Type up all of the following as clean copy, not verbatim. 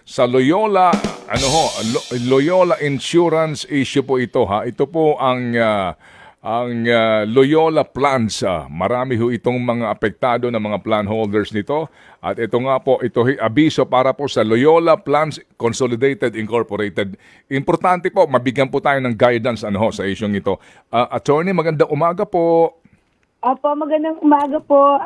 Sa Loyola, Loyola Insurance issue po ito ha. Ito po ang Loyola plans. Marami ho itong mga apektado na mga plan holders nito. At ito nga po, ito abiso para po sa Loyola Plans Consolidated Incorporated. Importante po, mabigyan po tayo ng guidance sa isyong ito. Attorney, magandang umaga po. Opo, magandang umaga po,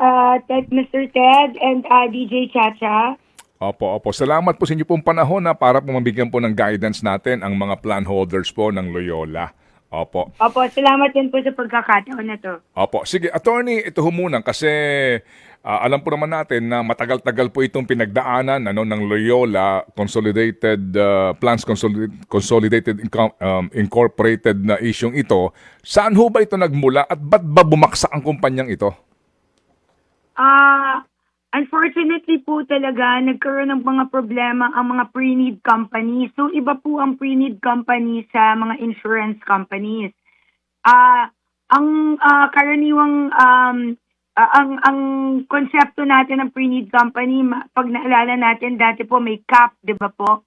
Mr. Ted and DJ Chacha. Opo. Salamat po sa inyo pong panahon para po mabigyan po ng guidance natin ang mga plan holders po ng Loyola. Opo. Opo, salamat din po sa pagkakataon na to. Opo. Sige, attorney, ito ho muna kasi alam po naman natin na matagal-tagal po itong pinagdaanan ng Loyola Consolidated Plans Consolidated Incorporated na isyong ito. Saan ho ba ito nagmula at ba't ba bumaksak ang kumpanyang ito? Unfortunately po talaga, nagkaroon ng mga problema ang mga pre-need companies. So, iba po ang pre-need companies sa mga insurance companies. Ang karaniwang, ang konsepto natin ng pre-need company, pag naalala natin, dati po may cap, di ba po?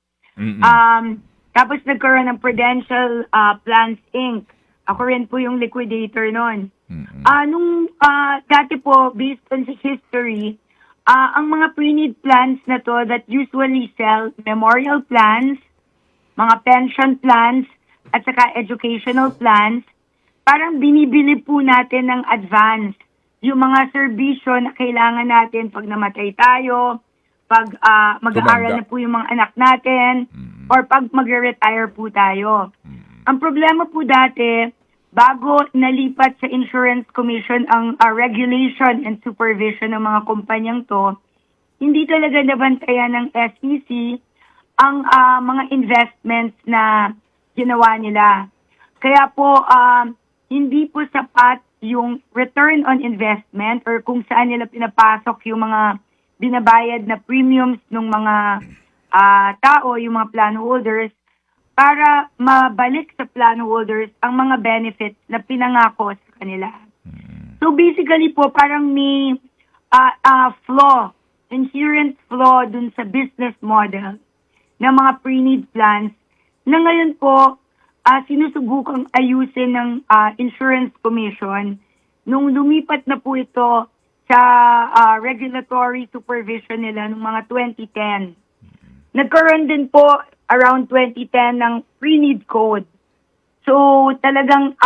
Tapos nagkaroon ng Prudential Plans Inc. Ako rin po yung liquidator nun. Dati po, based on history, ang mga pre-need plans na to that usually sell memorial plans, mga pension plans, at saka educational plans, parang binibili po natin ng advance yung mga serbisyo na kailangan natin pag namatay tayo, pag mag-aaral na po yung mga anak natin, or pag magre-retire po tayo. Ang problema po dati, bago nalipat sa Insurance Commission ang regulation and supervision ng mga kumpanyang to, hindi talaga nabantayan ng SEC ang mga investments na ginawa nila. Kaya po, hindi po sapat yung return on investment or kung saan nila pinapasok yung mga binabayad na premiums ng mga tao, yung mga plan holders, para mabalik sa plan holders ang mga benefits na pinangako sa kanila. So basically po, parang may inherent flaw dun sa business model ng mga pre-need plans na ngayon po sinusubukang ayusin ng Insurance Commission nung lumipat na po ito sa regulatory supervision nila noong mga 2010. Nagkaroon din po around 2010 ng pre-need code. So talagang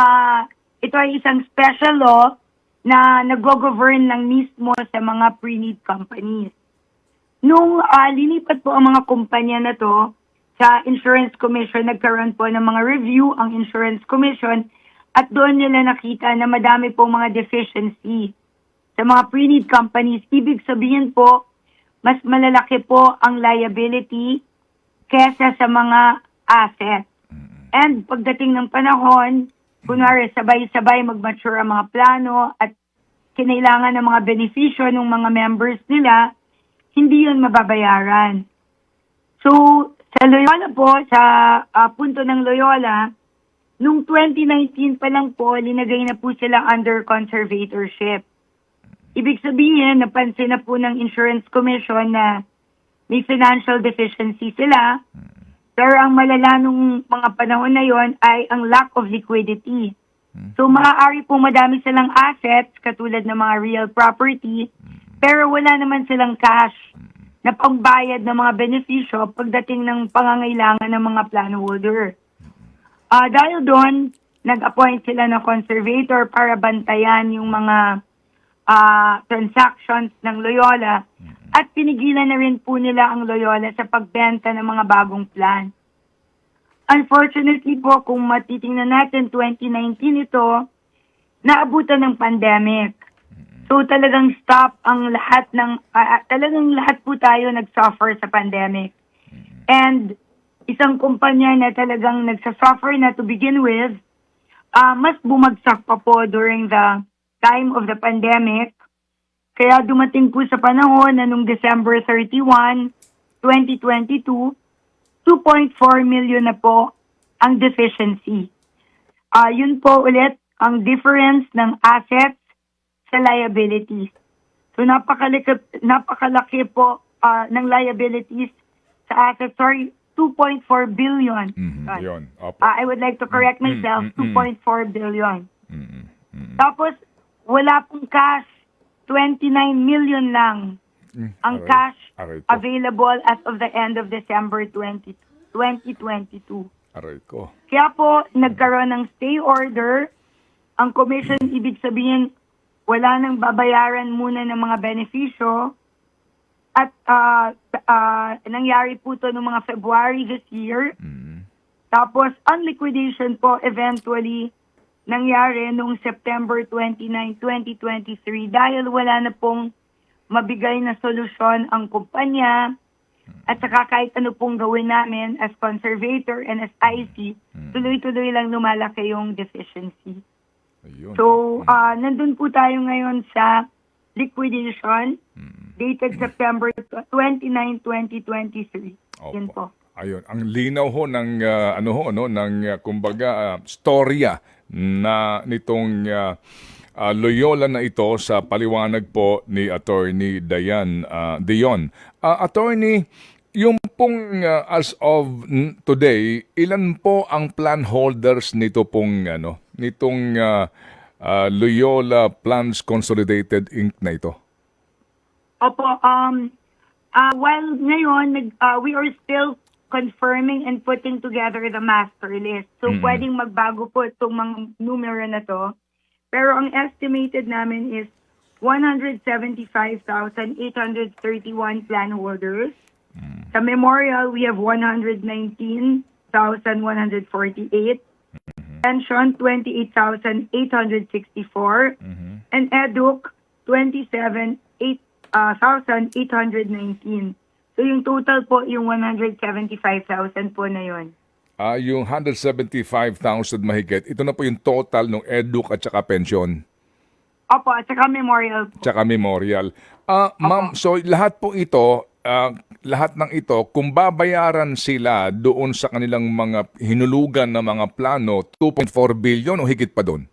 ito ay isang special law na nag-govern lang mismo sa mga pre-need companies. Nung linipat po ang mga kumpanya na to sa Insurance Commission, nagkaroon po ng mga review ang Insurance Commission at doon nila nakita na madami pong mga deficiency sa mga pre-need companies. Ibig sabihin po, mas malalaki po ang liability kesa sa mga assets. And pagdating ng panahon, kunwari sabay-sabay mag-mature ang mga plano at kinailangan ng mga benepisyo ng mga members nila, hindi yun mababayaran. So, sa Loyola po, sa punto ng Loyola, nung 2019 pa lang po, linagay na po sila under conservatorship. Ibig sabihin, napansin na po ng Insurance Commission na may financial deficiency sila. Pero ang malala nung mga panahon na yon ay ang lack of liquidity. So maaari po madami silang assets katulad ng mga real property, pero wala naman silang cash na pangbayad ng mga benepisyo pagdating ng pangangailangan ng mga plan holder. Dahil doon, nag-appoint sila ng conservator para bantayan yung mga transactions ng Loyola. At pinigilan na rin po nila ang Loyola sa pagbenta ng mga bagong plan. Unfortunately po, kung matitingnan natin, 2019 ito, naabutan ng pandemic. So talagang stop ang lahat talagang lahat po tayo nag-suffer sa pandemic. And isang kumpanya na talagang nagsasuffer na to begin with, mas bumagsak pa po during the time of the pandemic. Kaya dumating po sa panahon na noong December 31, 2022, 2.4 million na po ang deficiency. Yun po ulit ang difference ng assets sa liabilities. So napakalaki po ng liabilities sa assets, sorry, 2.4 billion. Sorry. Yun. Opo. I would like to correct myself, 2.4 billion. Tapos, wala pong cash, 29 million lang ang cash Aray ko. available as of the end of December 2022. Aray ko. Kaya po, nagkaroon ng stay order. Ang commission, ibig sabihin, wala nang babayaran muna ng mga benepisyo. At nangyari po ito noong mga February this year. Tapos, ang liquidation po eventually nangyari noong September 29, 2023 dahil wala na pong mabigay na solusyon ang kumpanya at saka kahit ano pong gawin namin as conservator and as IC, tuloy-tuloy lang lumalaki yung deficiency. Ayun. So, nandun po tayo ngayon sa liquidation dated September 29, 2023. Yun po. Ayun, ang linaw ho ng kumbaga storya na nitong Loyola na ito sa paliwanag po ni Attorney Dion. Attorney, yung pong as of today, ilan po ang plan holders nito pong nitong Loyola Plans Consolidated Inc. na ito? Opo, while ngayon, we are still confirming and putting together the master list. So, pwedeng magbago po itong mga numero na to. Pero ang estimated namin is 175,831 plan holders. Sa memorial, we have 119,148. Pension, 28,864. And EDUC, 27,819. So yung total po, yung 175,000 po na yon. Yung 175,000 mahigit, ito na po yung total ng EDUC at saka pension. Opo, at saka memorial po. Tsaka memorial. Ma'am, so lahat po ito, lahat ng ito, kung babayaran sila doon sa kanilang mga hinulugan na mga plano, 2.4 billion o higit pa doon?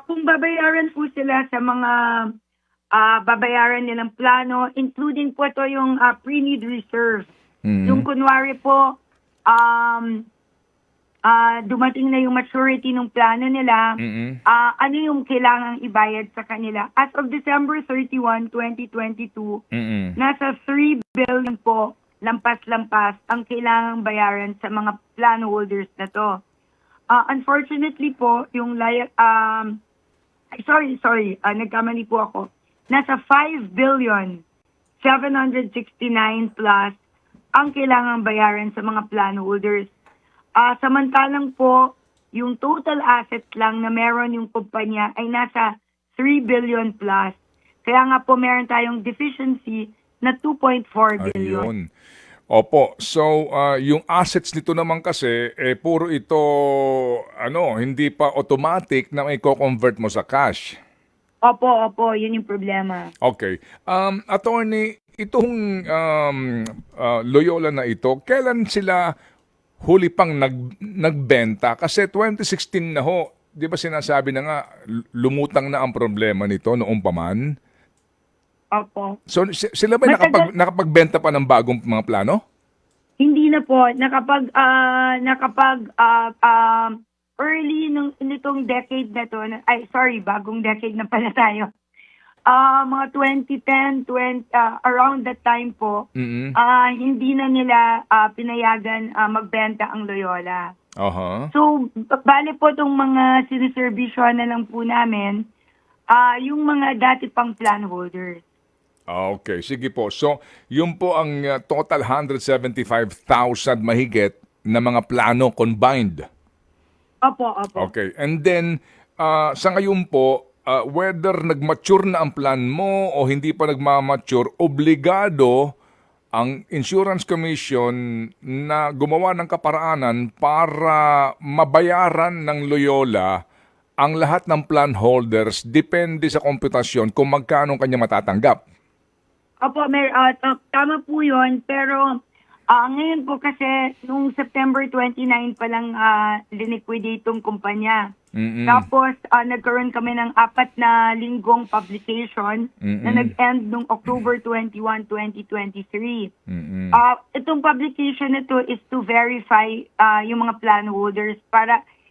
Kung babayaran po sila sa mga babayaran nilang plano, including po ito yung pre-need reserve. Yung kunwari po, dumating na yung maturity ng plano nila, ano yung kailangang ibayad sa kanila. As of December 31, 2022, nasa 3 billion po, lampas-lampas, ang kailangang bayaran sa mga plano holders na to. Unfortunately po, yung nagkamali po ako. Nasa 5 billion 769 plus ang kailangang bayaran sa mga plan holders. Samantalang po, yung total assets lang na meron yung kumpanya ay nasa 3 billion plus. Kaya nga po meron tayong deficiency na 2.4 billion. Ayun. Opo. So, yung assets nito naman kasi, puro ito, hindi pa automatic na may co-convert mo sa cash. Opo. Yun yung problema. Okay. Attorney, itong Loyola na ito, kailan sila huli pang nagbenta? Kasi 2016 na ho, di ba sinasabi na nga, lumutang na ang problema nito noong paman? Opo. So, sila ba nakapagbenta pa ng bagong mga plano? Hindi na po. Early nitong decade na to, bagong decade na pala tayo. Mga 2010, around that time po, hindi na nila pinayagan magbenta ang Loyola. So, bale po itong mga siniservisyon na lang po namin, yung mga dati pang plan holders. Okay, sige po. So, yun po ang total 175,000 mahigit na mga plano combined. Opo. Okay, and then, sa ngayon po, whether nag-mature na ang plan mo o hindi pa nagmamature, obligado ang Insurance Commission na gumawa ng kaparaanan para mabayaran ng Loyola ang lahat ng plan holders depende sa komputasyon kung magkano kanya matatanggap. Opo, tama po yun. Pero ngayon po kasi, nung September 29 pa lang liniquidate tong kumpanya. Tapos, nagkaroon kami ng 4 na linggong publication na nag-end noong October 21, 2023. Itong publication na to is to verify yung mga plan holders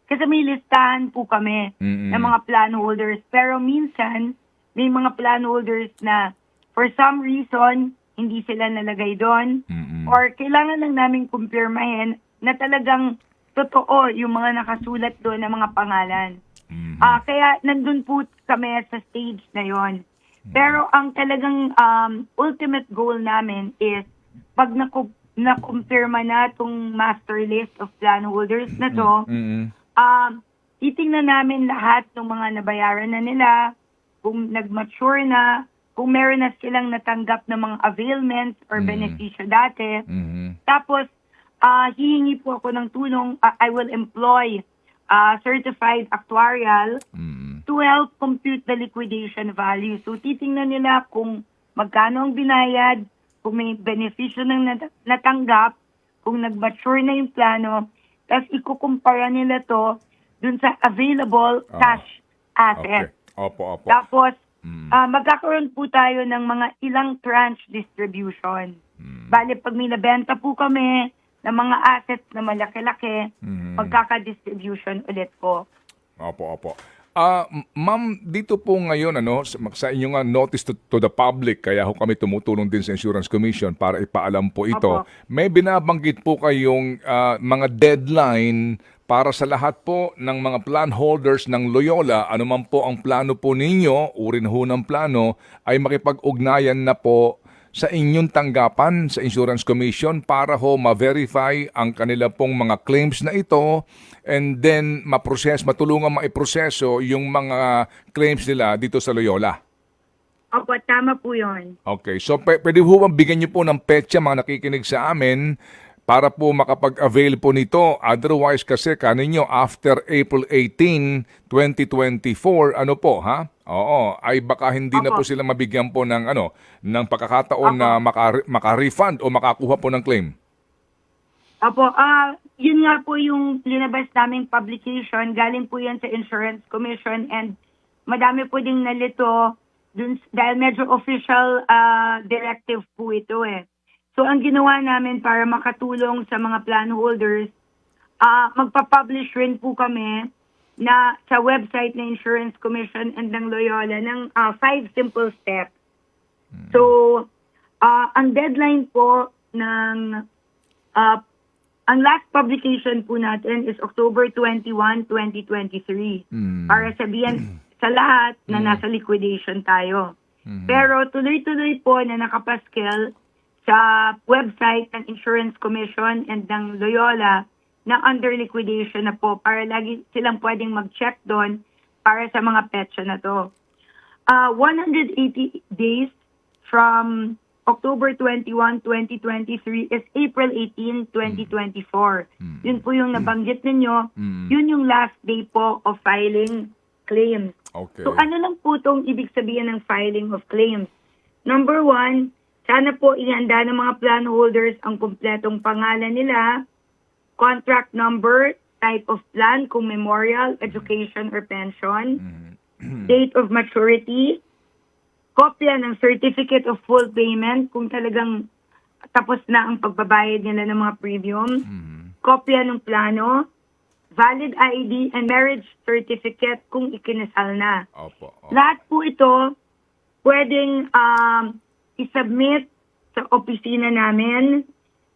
kasi may listahan po kami ng mga plan holders. Pero minsan, may mga plan holders na for some reason, hindi sila nalagay doon. Or kailangan lang namin kumpirmahin na talagang totoo yung mga nakasulat doon ng mga pangalan. Kaya nandun po kami sa stage na yon. Pero ang talagang ultimate goal namin is pag nakumpirma na itong master list of plan holders na to, titingnan namin lahat ng mga nabayaran na nila, kung nag-mature na, kung meron na silang natanggap ng mga availments or benepisyo dati. Tapos, hihingi po ako ng tulong. I will employ certified actuarial to help compute the liquidation value. So, titingnan nila kung magkano ang binayad, kung may benepisyo ng natanggap, kung nag-mature na yung plano, tapos ikukumpara nila to dun sa available cash asset. Okay. Opo. Tapos, magkakaroon po tayo ng mga ilang tranche distribution. Bale, pag may nabenta po kami ng mga assets na malaki-laki, magkaka-distribution ulit po. Opo. Ma'am, dito po ngayon sa inyong notice to the public, kaya ho kami tumutulong din sa Insurance Commission para ipaalam po ito. Opo. May binabanggit po kayong mga deadline para sa lahat po ng mga plan holders ng Loyola, anuman po ang plano po ninyo, uri na ho ng plano, ay makipag-ugnayan na po sa inyong tanggapan sa Insurance Commission para ho ma-verify ang kanila pong mga claims na ito and then matulungan maiproseso yung mga claims nila dito sa Loyola. Opo, tama po yun. Okay, so pwede ho bang bigyan niyo po ng petsa mga nakikinig sa amin para po makapag-avail po nito? Otherwise kasi kaninyo after April 18, 2024, ano po ha? Oo, ay baka hindi na po sila mabigyan po ng ng pagkakataon na maka-refund o makakuha po ng claim. Opo, yun nga po yung linabas naming publication. Galing po yan sa Insurance Commission and madami po ding nalito dahil medyo official directive po ito eh. So, ang ginawa namin para makatulong sa mga plan holders, magpa-publish rin po kami na sa website ng Insurance Commission and ng Loyola ng 5 simple steps. So, ang deadline po ng ang last publication po natin is October 21, 2023. Para sabihin sa lahat na nasa liquidation tayo. Pero tuloy-tuloy po na nakapaskil sa website ng Insurance Commission and ng Loyola na under liquidation na po para lagi silang pwedeng mag-check doon para sa mga petsa na to. 180 days from October 21, 2023 is April 18, 2024. Yun po yung nabanggit ninyo. Yun yung last day po of filing claims. Okay. So ano lang po itong ibig sabihin ng filing of claims? Number 1, sana po ihanda ng mga plan holders ang kumpletong pangalan nila, contract number, type of plan, kung memorial, education, or pension, date of maturity, kopya ng certificate of full payment kung talagang tapos na ang pagbabayad nila ng mga premium, kopya ng plano, valid ID, and marriage certificate kung ikinasal na. Opo. Lahat po ito pwedeng i-submit sa opisina namin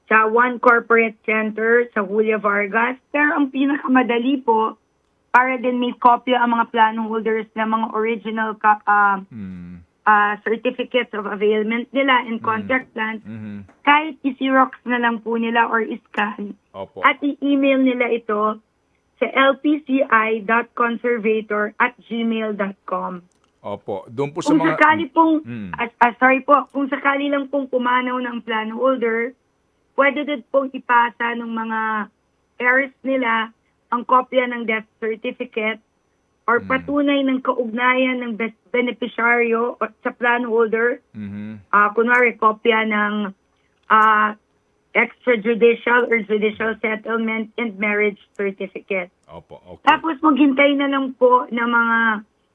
sa One Corporate Center sa Julia Vargas. Pero ang pinakamadali po, para din may kopya ang mga plan holders ng mga original certificates of availment nila and contract plans, kahit i-xerox na lang po nila or i-scan. Opo. At i-email nila ito sa lpci.conservator@gmail.com. Opo. Doon po sa Kung mga... sakali pong, kung sakali lang pong pumanaw ng plan holder, pwede din pong ipasa ng mga heirs nila ang kopya ng death certificate or patunay ng kaugnayan ng beneficiaryo sa plan holder. Kunwari, kopya ng extrajudicial or judicial settlement and marriage certificate. Opo, okay. Tapos maghintay na lang po ng mga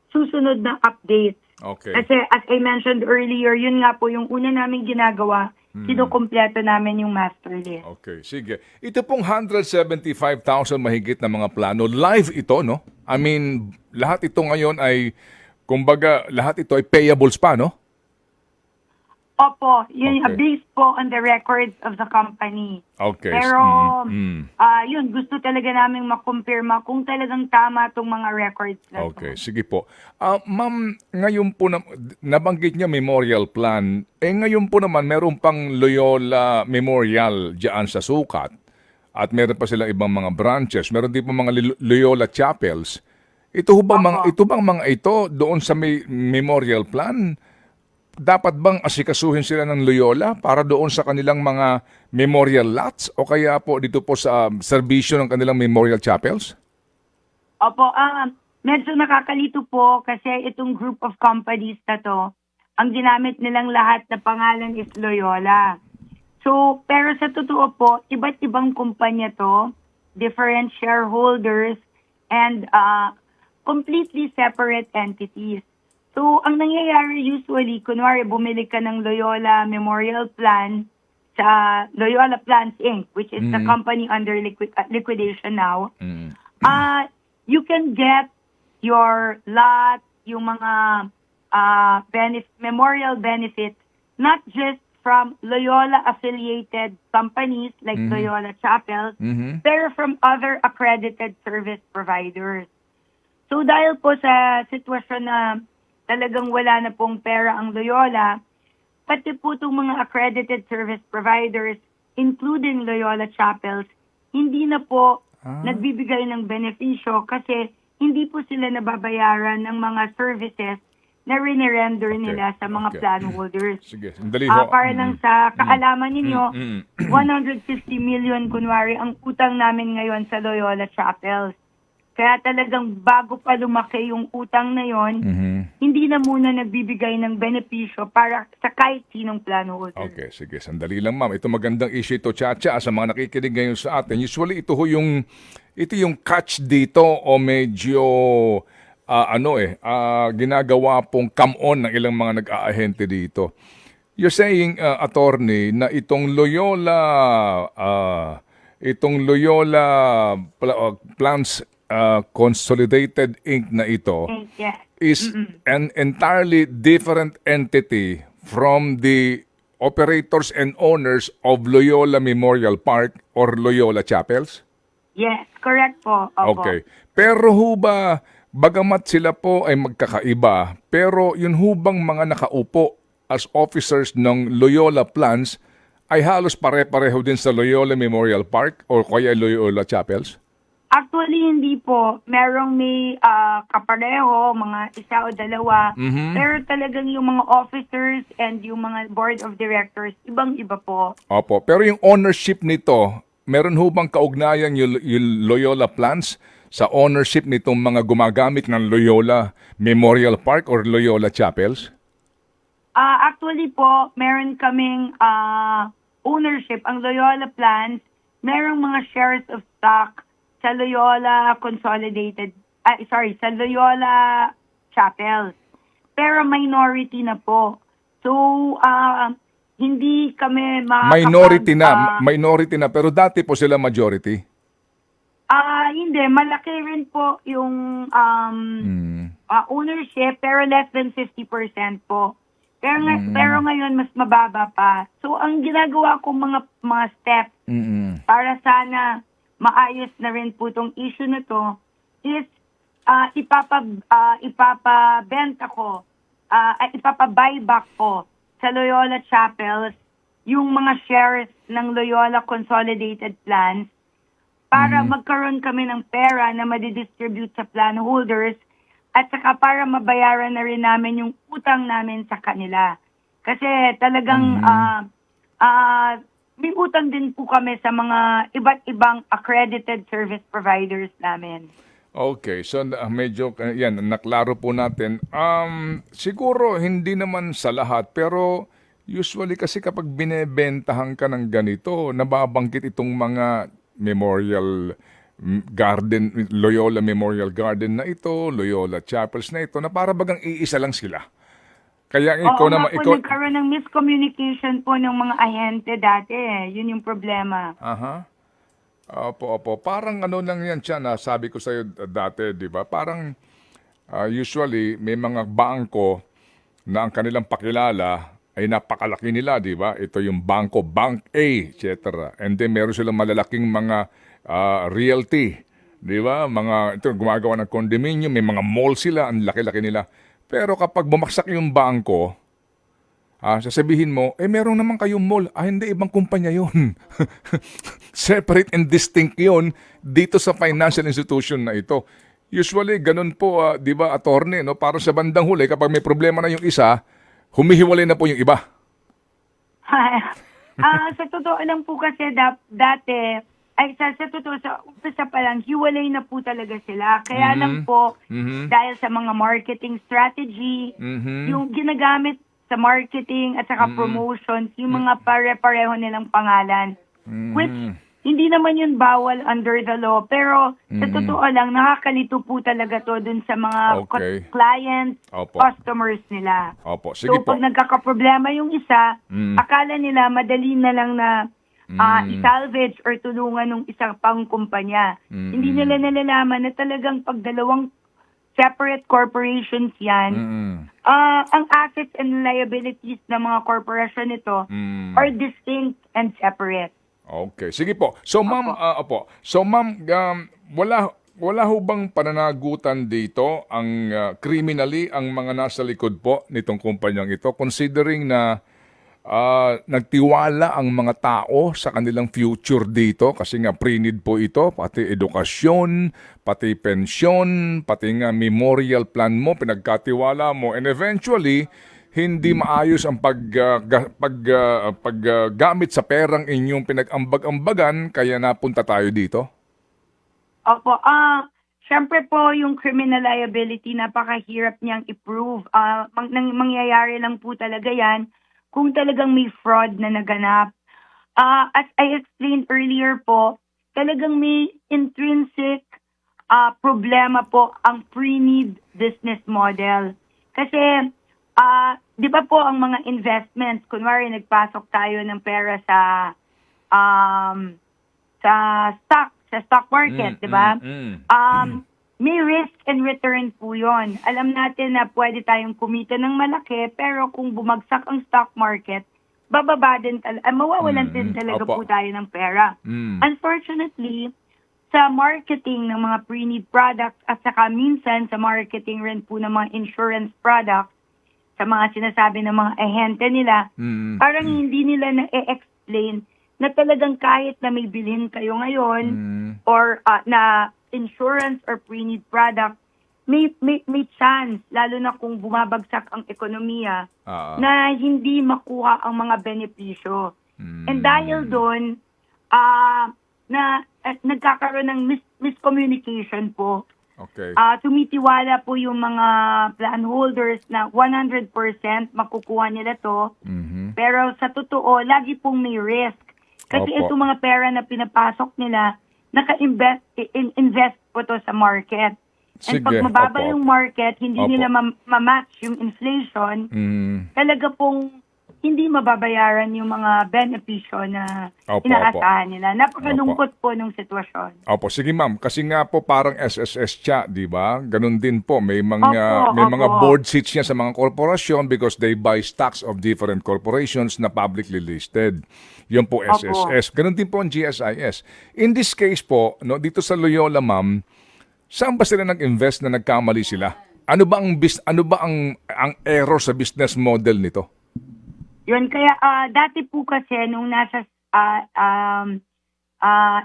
susunod na updates. Okay. Kasi as I mentioned earlier, yun nga po yung una namin ginagawa, kinukumpleto namin yung master list. Okay, sige. Ito pong 175,000 mahigit na mga plano, live ito, no? I mean, lahat ito ngayon ay, kumbaga, lahat ito ay payables pa, no? Opo, yun Okay. based po on the records of the company. Okay. Pero, Mm. yun, gusto talaga namin makumpirma kung talagang tama itong mga records na to. Okay, sige po. Ma'am, ngayon po nabanggit niya memorial plan. Ngayon po naman meron pang Loyola Memorial diyan sa Sukat. At meron pa silang ibang mga branches. Meron din po mga Loyola Chapels. Ito bang mga ito doon sa may memorial plan? Dapat bang asikasuhin sila ng Loyola para doon sa kanilang mga memorial lots o kaya po dito po sa serbisyo ng kanilang memorial chapels? Opo, medyo nakakalito po kasi itong group of companies na to, ang ginamit nilang lahat na pangalan is Loyola. So, pero sa totoo po, iba't ibang kumpanya to, different shareholders, and completely separate entities. So, ang nangyayari usually, kunwari bumili ka ng Loyola Memorial Plan sa Loyola Plans Inc., which is the company under liquidation now. You can get your lot, yung mga memorial benefits, not just from Loyola-affiliated companies like Loyola Chapels, pero from other accredited service providers. So dahil po sa sitwasyon na talagang wala na pong pera ang Loyola, pati po itong mga accredited service providers, including Loyola Chapels, hindi na po nagbibigay ng benepisyo kasi hindi po sila nababayaran ng mga services na rinirender nila sa mga plan holders. Sige, sandali ho. Para lang sa kaalaman ninyo, 150 million kunwari ang utang namin ngayon sa Loyola Chapels. Kaya talagang bago pa lumaki yung utang na yon, hindi na muna nagbibigay ng benepisyo para sa kahit sinong plan holder. Okay, sige. Sandali lang, ma'am. Ito magandang issue ito, Chacha, sa mga nakikinig ngayon sa atin. Usually, ito yung catch dito o medyo, ginagawa pong come-on ng ilang mga nag-aahente dito. You're saying, attorney, na itong Loyola Plans Consolidated Inc. na ito Yes. is an entirely different entity from the operators and owners of Loyola Memorial Park or Loyola Chapels? Yes, correct po. Opo. Okay. Pero ho ba, bagamat sila po ay magkakaiba, pero yun ho bang mga nakaupo as officers ng Loyola Plans ay halos pare-pareho din sa Loyola Memorial Park or kaya Loyola Chapels? Actually, hindi po. Merong may kapareho, mga isa o dalawa. Pero talagang yung mga officers and yung mga board of directors, ibang-iba po. Opo. Pero yung ownership nito, meron ho bang kaugnayan yung Loyola Plans sa ownership nitong mga gumagamit ng Loyola Memorial Park or Loyola Chapels? Actually po, meron kaming ownership. Ang Loyola Plans, merong mga shares of stock sa Loyola sa Loyola Chapels. Pero minority na po. So, hindi kami Minority na, pero dati po sila majority. Hindi, malaki rin po yung ownership, pero less than 50% po. Pero ngayon, mas mababa pa. So, ang ginagawa ko mga steps para sana maayos na rin po itong issue na to is ipapabenta ko, ipapabuyback ko sa Loyola Chapels yung mga shares ng Loyola Consolidated Plans para magkaroon kami ng pera na madidistribute sa plan holders at saka para mabayaran na rin namin yung utang namin sa kanila. Kasi talagang may utang din po kami sa mga iba't ibang accredited service providers namin. Okay, so medyo yan naklaro po natin. Siguro hindi naman sa lahat pero usually kasi kapag binebentahan ka ng ganito, nababangkit itong mga memorial Garden, Loyola Memorial Garden na ito, Loyola Chapels na ito, na para bagang iisa lang sila. Kaya ikaw Oo nga naman, po, ikaw... nagkaroon ng miscommunication po ng mga ahente dati. Yun yung problema. Aha. Opo. Parang ano lang yan siya na sabi ko sa'yo dati, di ba? Parang usually may mga bangko na ang kanilang pakilala ay napakalaki nila, di ba? Ito yung bangko, Bank A, etc. And then meron silang malalaking mga realty, di ba? Ito, gumagawa ng condominium, may mga mall sila, ang laki-laki nila. Pero kapag bumaksak yung bangko, sasabihin mo, meron naman kayong mall. Hindi, ibang kumpanya yun. Separate and distinct yun dito sa financial institution na ito. Usually, ganun po, di ba, attorney, no? Para sa bandang huli, kapag may problema na yung isa, humihiwalay na po yung iba. Sa totoo lang po kasi dati, sa totoo, sa umpisa pa lang, hiwalay na po talaga sila. Kaya lang po, dahil sa mga marketing strategy, yung ginagamit sa marketing at saka promotions, yung mga pare-pareho nilang pangalan. Which, hindi naman yun bawal under the law. Pero, sa totoo lang, nakakalito po talaga to dun sa mga clients, customers nila. Opo. Sige so, pag nagkakaproblema yung isa, akala nila madali na lang na i-salvage or tulungan ng isang pang kumpanya. Hindi nila nalalaman na talagang pag dalawang separate corporations yan, ang assets and liabilities ng mga corporation nito are distinct and separate. Okay. Sige po. So, ma'am, wala ho bang pananagutan dito ang criminally ang mga nasa likod po nitong kumpanyang ito, considering na nagtiwala ang mga tao sa kanilang future dito kasi nga pre-need po ito, pati edukasyon, pati pensyon, pati nga memorial plan mo, pinagkatiwala mo, and eventually hindi maayos ang paggamit sa perang inyong pinag-ambag-ambagan, kaya napunta tayo dito? Opo. Siyempre po, yung criminal liability, napakahirap niyang i-prove. Mangyayari lang po talaga yan kung talagang may fraud na naganap. As I explained earlier po, talagang may intrinsic problema po ang pre-need business model. Kasi, di ba po ang mga investments, kunwari nagpasok tayo ng pera sa stock market, di ba? May risk and return po yun. Alam natin na pwede tayong kumita ng malaki, pero kung bumagsak ang stock market, bababa din, mawawalan din talaga po tayo ng pera. Unfortunately, sa marketing ng mga pre-need products at saka minsan sa marketing rin po ng mga insurance products, sa mga sinasabi ng mga ahente nila, parang hindi nila na-explain na talagang kahit na may bilhin kayo ngayon or na insurance or pre-need product, may chance, lalo na kung bumabagsak ang ekonomiya, na hindi makuha ang mga benepisyo. And dahil doon, nagkakaroon ng miscommunication po. Okay. Tumitiwala po yung mga plan holders na 100% makukuha nila to. Pero sa totoo, lagi pong may risk. Kasi itong mga pera na pinapasok nila, invest po to sa market. And pag mababa yung market, hindi nila ma-match yung inflation, talaga pong hindi mababayaran yung mga benepisyo na inaasahan nila. Napakalungkot po nung sitwasyon. Opo, sige ma'am. Kasi nga po parang SSS siya, di ba? Ganun din po. May mga board seats niya sa mga korporasyon because they buy stocks of different corporations na publicly listed. Yun po SSS. Ganun din po ang GSIS. In this case po, no, dito sa Loyola, ma'am, saan ba sila nag-invest na nagkamali sila? Ano ba ang error sa business model nito? Yun, kaya dati po kasi nung nasa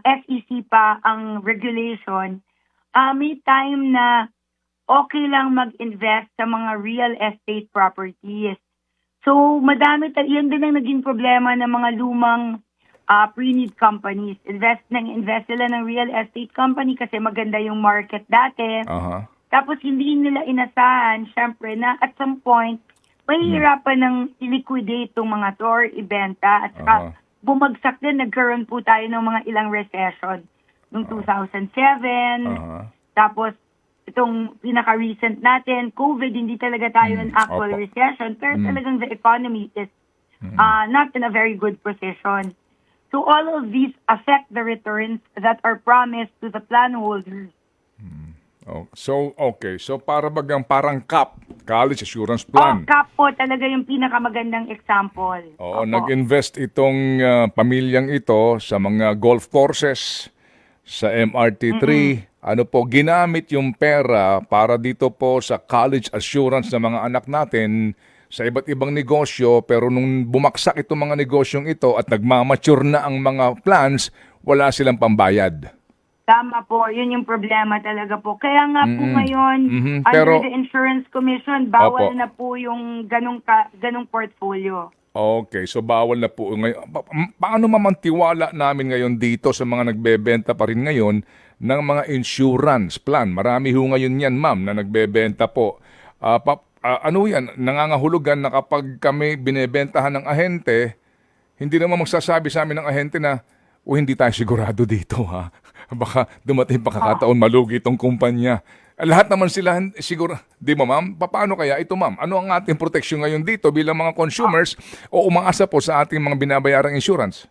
SEC pa ang regulation, may time na okay lang mag-invest sa mga real estate properties. So, madami, yun din ang naging problema ng mga lumang pre-need companies. Invest sila ng real estate company kasi maganda yung market dati. Tapos hindi nila inasahan, syempre, na at some point, mahihirapan ng i-liquidate itong mga to or ibenta. At saka bumagsak din, nagkaroon po tayo ng mga ilang recession. noong 2007. Aha. Tapos, itong pinaka-recent natin, COVID, hindi talaga tayo in actual Opo. recession, pero talagang the economy is not in a very good position. So all of these affect the returns that are promised to the plan holders. Oh, so, okay. So, parang CAP, College Assurance Plan. CAP po talaga yung pinakamagandang example. Oo, Opo. nag-invest itong pamilyang ito sa mga golf courses, sa MRT3. Ano po, ginamit yung pera para dito po sa college assurance ng mga anak natin sa iba't ibang negosyo, pero nung bumaksak itong mga negosyong ito at nagmamature na ang mga plans, wala silang pambayad. Tama po, yun yung problema talaga po. Kaya nga po ngayon, Pero- under the Insurance Commission, bawal Opo. na po yung ganong portfolio. Okay, so bawal na po ngayon. Paano mamantiwala namin ngayon dito sa mga nagbebenta pa rin ngayon ng mga insurance plan? Marami ho ngayon yan, ma'am, na nagbebenta po. Ano yan, nangangahulugan na kapag kami binebentahan ng ahente, hindi naman magsasabi sa amin ng ahente na, hindi tayo sigurado dito, ha? Baka dumating pagkakataon malugi itong kumpanya. Lahat naman sila siguro, di ba ma'am? Paano kaya ito ma'am? Ano ang ating proteksyon ngayon dito bilang mga consumers o umaasa po sa ating mga binabayarang insurance?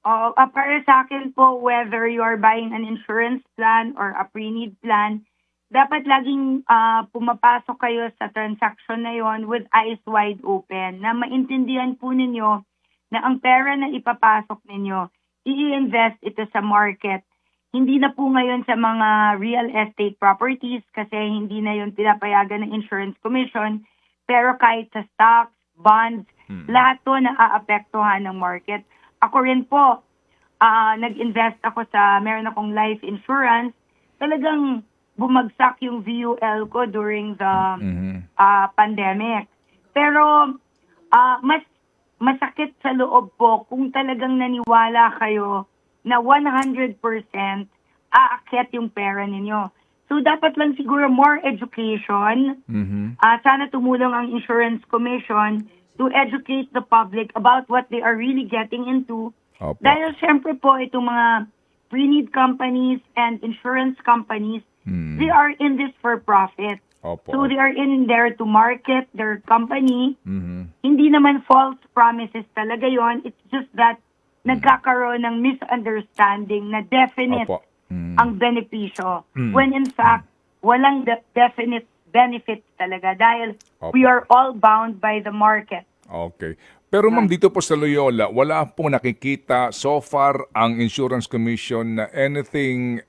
Para sa akin po, whether you are buying an insurance plan or a pre-need plan, dapat laging pumapasok kayo sa transaction na yon with eyes wide open, na maintindihan po ninyo na ang pera na ipapasok ninyo, i-invest ito sa market. Hindi na po ngayon sa mga real estate properties kasi hindi na yun pinapayagan ng Insurance Commission, pero kahit sa stocks, bonds, lahat to naaapektuhan ng market. Ako rin po, nag-invest ako meron akong life insurance, talagang bumagsak yung VUL ko during the pandemic. Pero mas masakit sa loob po kung talagang naniwala kayo na 100% aakyat yung pera ninyo. So dapat lang siguro more education. Sana tumulong ang Insurance Commission to educate the public about what they are really getting into. Opo. Dahil syempre po itong mga pre-need companies and insurance companies, they are in this for profit. Opo. So they are in there to market their company. Hindi naman false promises talaga yon. It's just that nagkakaroon ng misunderstanding na definite Opo. ang benepisyo. When in fact, walang definite benefits talaga dahil Opo. we are all bound by the market. Okay. Pero ma'am, dito po sa Loyola, wala po nakikita so far ang Insurance Commission na anything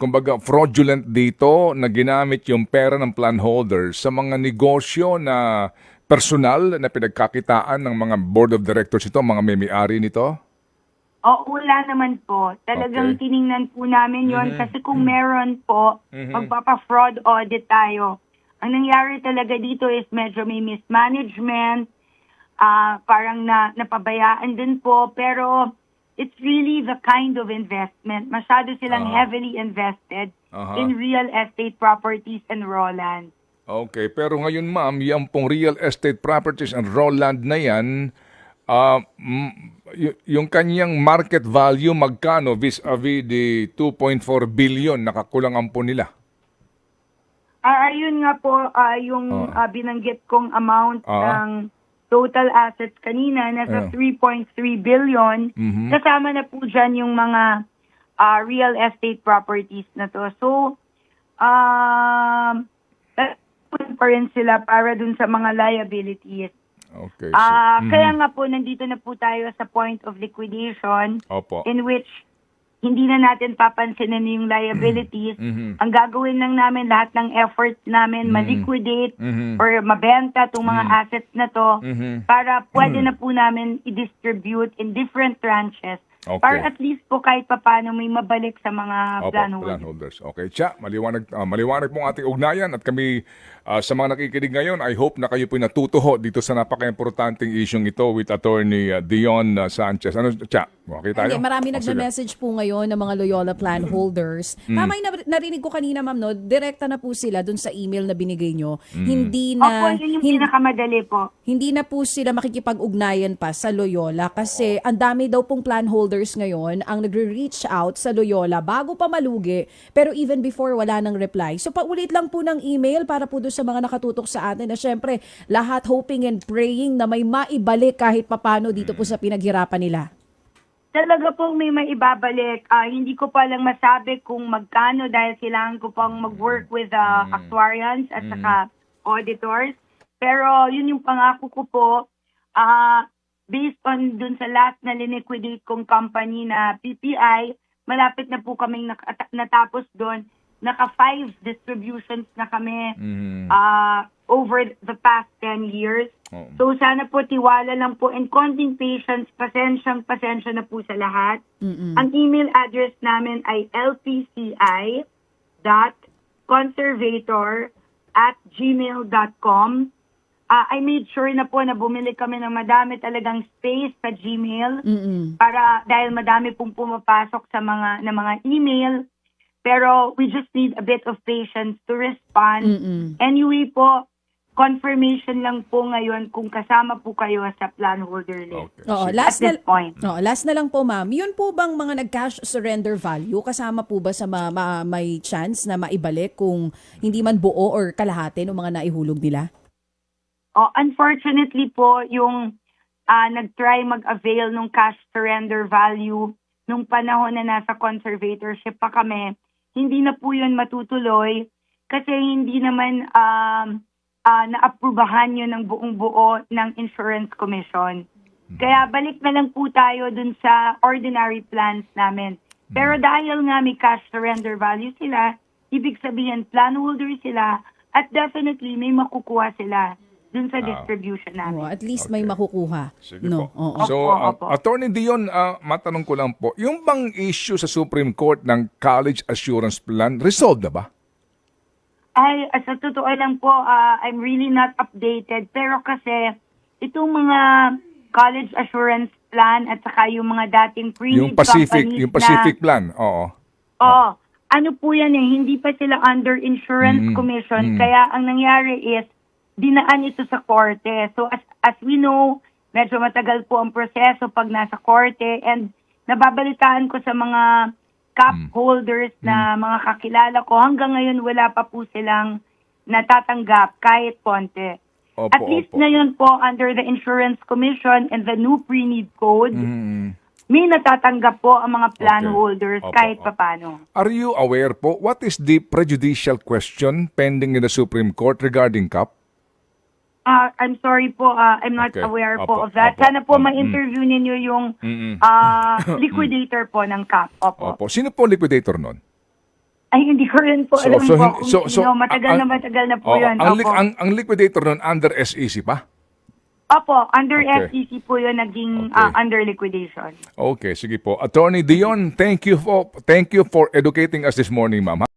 kumbaga fraudulent dito na ginamit yung pera ng plan holders sa mga negosyo na personal na pinagkakitaan ng mga board of directors ito, mga may-ari nito? Wala naman po. Talagang Okay. tiningnan po namin yon kasi kung meron po, magpapa-fraud audit tayo. Ang nangyari talaga dito is medyo may mismanagement, parang napabayaan din po, pero it's really the kind of investment. Masyado silang heavily invested in real estate properties and raw land. Okay, pero ngayon ma'am, yung pong real estate properties and raw land na yan, yung kanyang market value magkano vis-a-vis the 2.4 billion nakakulangan po nila? Ayun nga po, yung binanggit kong amount ng total assets kanina, nasa 3.3 billion. Kasama na po dyan yung mga real estate properties na to. So, pa rin sila para dun sa mga liabilities. Okay. Kaya nga po, nandito na po tayo sa point of liquidation Opo. in which hindi na natin papansinin yung liabilities. Ang gagawin lang namin, lahat ng effort namin, ma-liquidate or mabenta itong mga assets na to para pwede na po namin i-distribute in different tranches. Okay. Para at least po kahit papano may mabalik sa mga Opo, plan plan holders. holders. Okay, Cha, maliwanag pong ating ugnayan at kami Sa mga nakikinig ngayon, I hope na kayo po natutuho dito sa napaka-importanting isyong ito with Attorney Dion Sanchez. Ano, Cha? Okay tayo? Hindi, marami O, sige. nagme-message po ngayon ng mga Loyola plan holders. Tama yung narinig ko kanina, ma'am, no? Direkta na po sila dun sa email na binigay nyo. Hindi Opo, na yun yung pinakamadali po. hindi na po sila makikipag-ugnayan pa sa Loyola kasi ang dami daw pong plan holders ngayon ang nagre-reach out sa Loyola bago pa malugi pero even before wala nang reply. So paulit lang po ng email para po doon sa mga nakatutok sa atin na syempre lahat hoping and praying na may maibalik kahit papano dito po sa pinaghirapan nila. Talaga pong may maibabalik. Hindi ko pa lang masabi kung magkano dahil kailangan ko pang mag-work with actuarians at saka auditors. Pero yun yung pangako ko po, based on dun sa last na liquidate kong company na PPI, malapit na po kaming natapos doon. Naka 5 distributions na kami over the past 10 years. Oh. So sana po tiwala lang po and konting patience, pasensya na po sa lahat. Ang email address namin ay lpci.conservator@gmail.com. I made sure na po na bumili kami ng madami talagang space sa Gmail para dahil madami pong pumapasok sa mga email. Pero we just need a bit of patience to respond. Anyway po, confirmation lang po ngayon kung kasama po kayo sa plan holder list. Okay. Oo, Sige. last At this point. last na lang po, ma'am. Yun po bang mga nag-cash surrender value kasama po ba sa may chance na maibalik kung hindi man buo or kalahati ng mga naihulog nila? Unfortunately po, yung nag-try mag-avail ng cash surrender value nung panahon na nasa conservatorship pa kami, hindi na po yun matutuloy kasi hindi naman naaprubahan yun ng buong buo ng Insurance Commission. Kaya balik na lang po tayo dun sa ordinary plans namin. Pero dahil nga may cash surrender value sila, ibig sabihin plan holder sila at definitely may makukuha sila dun sa distribution namin. At least may makukuha. Sige No? po. Oo. So, Opo. Attorney Dion, matanong ko lang po, yung bang issue sa Supreme Court ng College Assurance Plan, resolved na ba? Ay, sa totoo lang po, I'm really not updated. Pero kasi, itong mga college assurance plan at saka yung mga dating Yung pre-need Pacific plan, oo. Ano po yan hindi pa sila under Insurance Commission. Kaya ang nangyari is, dinaan ito sa korte. So as we know, medyo matagal po ang proseso pag nasa korte and nababalitaan ko sa mga cap holders na mga kakilala ko, hanggang ngayon wala pa po silang natatanggap kahit konti. Opo, At least ngayon po under the Insurance Commission and the new pre-need code, may natatanggap po ang mga plan Okay. holders Opo, kahit opo. papano. Are you aware po, what is the prejudicial question pending in the Supreme Court regarding CAP? I'm sorry po, I'm not Okay. aware Opo, po of that. opo. Sana po ma-interview ninyo yung liquidator po ng CAP. Opo. Opo. Sino po liquidator nun? Ay, hindi ko rin po alam po kung sino. Matagal na po yun. Opo. Ang liquidator nun under SEC pa? Opo, under Okay. SEC po yun naging Okay. under liquidation. Okay, sige po. Attorney Dion, thank you for educating us this morning, ma'am.